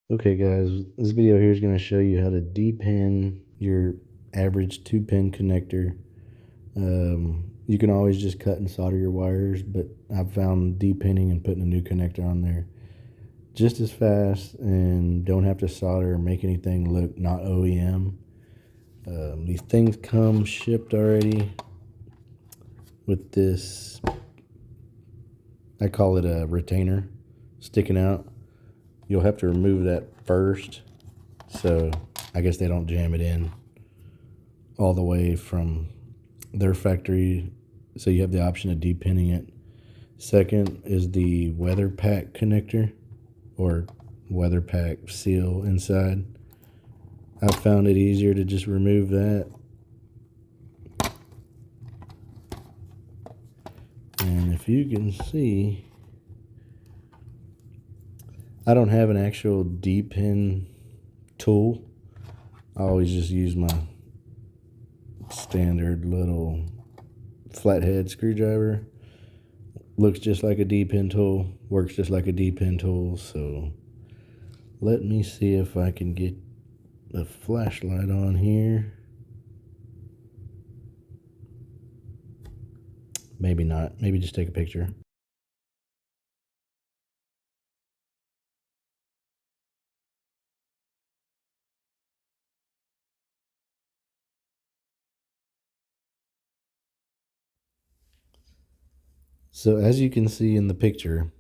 Okay guys, this video here is going to show you how to depin your average 2-pin connector. You can always just cut and solder your wires, but I've found depinning and putting a new connector on there just as fast and don't have to solder or make anything look not OEM. These things come shipped already with this, I call it a retainer sticking out. You'll have to remove that first, so I guess they don't jam it in all the way from their factory, so you have the option of depinning it. Second is the weather pack connector or weather pack seal inside. I found it easier to just remove that. And if you can see, I don't have an actual depin tool. I always just use my standard little flathead screwdriver. Looks just like a depin tool, works just like a depin tool. So let me see if I can get the flashlight on here. Maybe not, maybe just take a picture. So as you can see in the picture,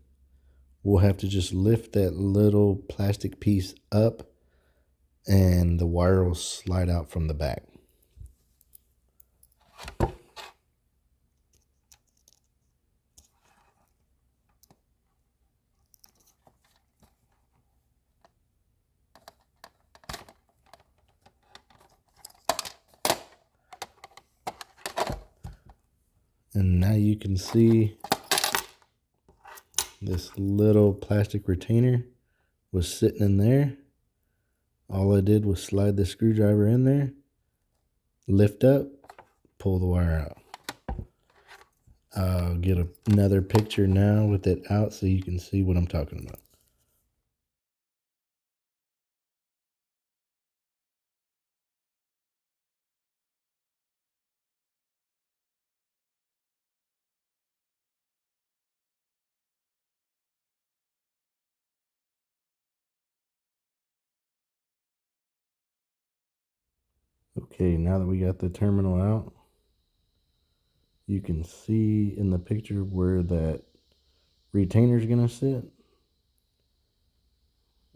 we'll have to just lift that little plastic piece up and the wire will slide out from the back. And now you can see this little plastic retainer was sitting in there. All I did was slide the screwdriver in there, lift up, pull the wire out. I'll get another picture now with it out so you can see what I'm talking about. Okay, now that we got the terminal out, you can see in the picture where that retainer is going to sit.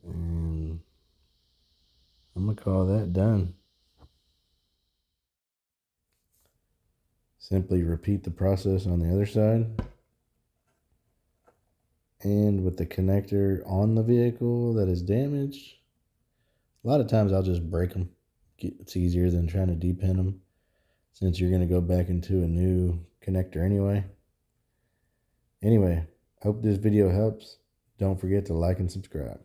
And I'm going to call that done. Simply repeat the process on the other side. And with the connector on the vehicle that is damaged, a lot of times I'll just break them. It's easier than trying to depin them, since you're going to go back into a new connector anyway. Anyway, hope this video helps. Don't forget to like and subscribe.